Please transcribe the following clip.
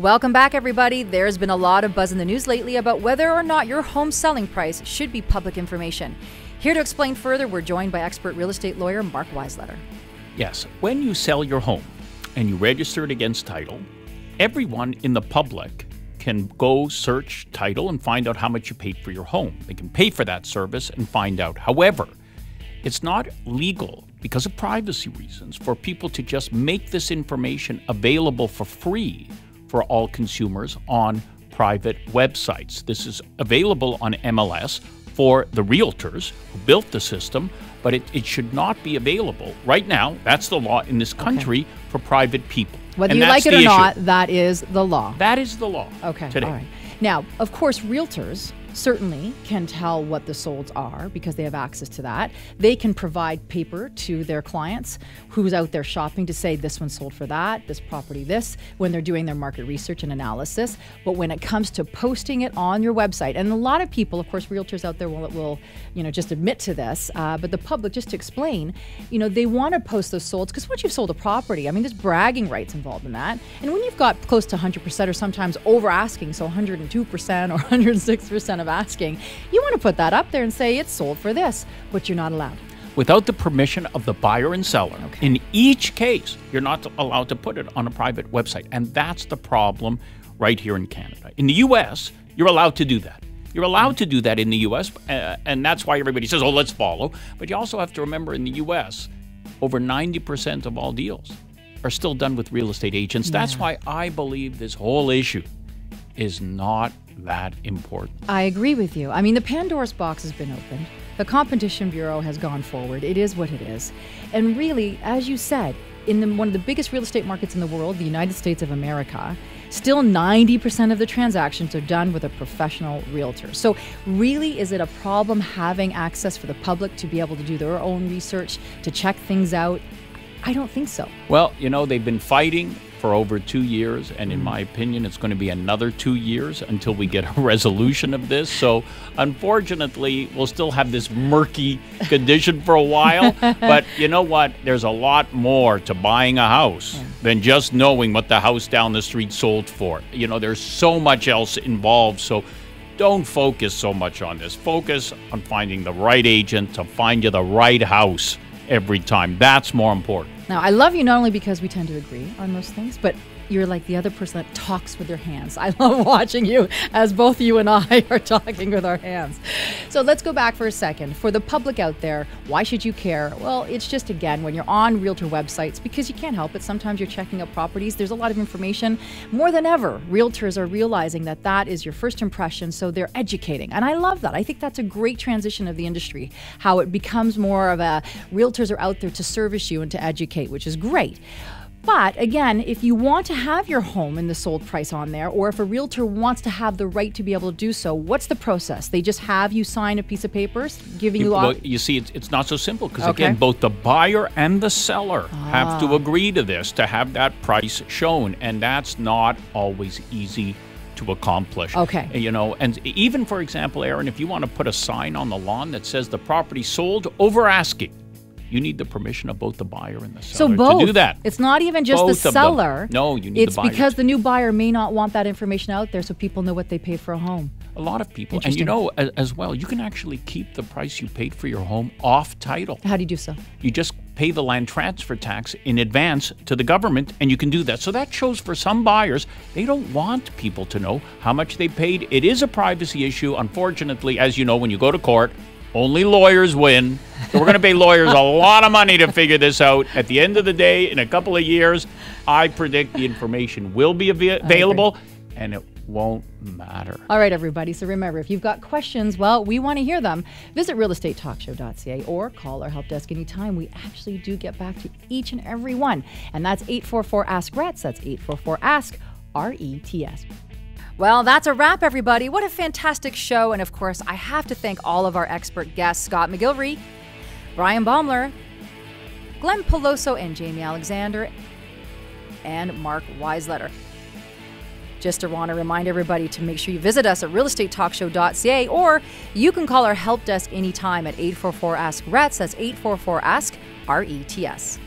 Welcome back, everybody. There's been a lot of buzz in the news lately about whether or not your home selling price should be public information. Here to explain further, we're joined by expert real estate lawyer Mark Weisleder. Yes, when you sell your home and you register it against title, everyone in the public can go search title and find out how much you paid for your home. They can pay for that service and find out. However, it's not legal because of privacy reasons for people to just make this information available for free for all consumers on private websites. This is available on MLS for the realtors who built the system, but it should not be available right now. That's the law in this country for private people. Whether you like it or not, that is the law. That is the law today. All right. Now, of course, realtors certainly can tell what the solds are because they have access to that. They can provide paper to their clients who's out there shopping to say this one sold for that, this property this, when they're doing their market research and analysis. But when it comes to posting it on your website, and a lot of people, of course, realtors out there will just admit to this, but the public, just to explain, they want to post those solds because once you've sold a property, I mean, there's bragging rights involved in that. And when you've got close to 100% or sometimes over asking, so 102% or 106% of asking, you want to put that up there and say it's sold for this, but you're not allowed. Without the permission of the buyer and seller, in each case, you're not allowed to put it on a private website. And that's the problem right here in Canada. In the U.S., you're allowed to do that. You're allowed to do that in the U.S., and that's why everybody says, oh, let's follow. But you also have to remember in the U.S., over 90% of all deals are still done with real estate agents. Yeah. That's why I believe this whole issue is not that important. I agree with you. I mean, the Pandora's box has been opened. The Competition Bureau has gone forward. It is what it is. And really, as you said, in one of the biggest real estate markets in the world, the United States of America, still 90% of the transactions are done with a professional realtor. So really, is it a problem having access for the public to be able to do their own research, to check things out? I don't think so. Well, they've been fighting for over 2 years, and in my opinion, it's going to be another 2 years until we get a resolution of this. So unfortunately, we'll still have this murky condition for a while. But you know what? There's a lot more to buying a house than just knowing what the house down the street sold for. There's so much else involved. So don't focus so much on this. Focus on finding the right agent to find you the right house every time. That's more important. Now, I love you not only because we tend to agree on most things, but you're like the other person that talks with their hands. I love watching you as both you and I are talking with our hands. So let's go back for a second. For the public out there, why should you care? Well, it's just, again, when you're on realtor websites, because you can't help it. Sometimes you're checking out properties. There's a lot of information. More than ever, realtors are realizing that that is your first impression, so they're educating. And I love that. I think that's a great transition of the industry, how it becomes more of a realtors are out there to service you and to educate, which is great. But again, if you want to have your home and the sold price on there, or if a realtor wants to have the right to be able to do so, what's the process? They just have you sign a piece of paper giving you... Well, you see, it's not so simple because, again, both the buyer and the seller have to agree to this, to have that price shown. And that's not always easy to accomplish. And even, for example, Aaron, if you want to put a sign on the lawn that says the property sold over asking, you need the permission of both the buyer and the seller to do that. It's not even just the seller. No, you need the buyer. It's because the new buyer may not want that information out there so people know what they paid for a home. A lot of people. And as well, you can actually keep the price you paid for your home off title. How do you do so? You just pay the land transfer tax in advance to the government, and you can do that. So that shows for some buyers, they don't want people to know how much they paid. It is a privacy issue. Unfortunately, as you know, when you go to court, only lawyers win. So we're going to pay lawyers a lot of money to figure this out. At the end of the day, in a couple of years, I predict the information will be available, and it won't matter. All right, everybody. So remember, if you've got questions, well, we want to hear them. Visit realestatetalkshow.ca or call our help desk anytime. We actually do get back to each and every one. And that's 844-ASK-RETS. That's 844-ASK, RETS. Well, that's a wrap, everybody. What a fantastic show. And of course, I have to thank all of our expert guests, Scott McGilvery, Brian Baumler, Glenn Peloso, and Jamie Alexander, and Mark Weisleder. Just want to remind everybody to make sure you visit us at realestatetalkshow.ca, or you can call our help desk anytime at 844-ASK-RETS. That's 844-ASK-RETS.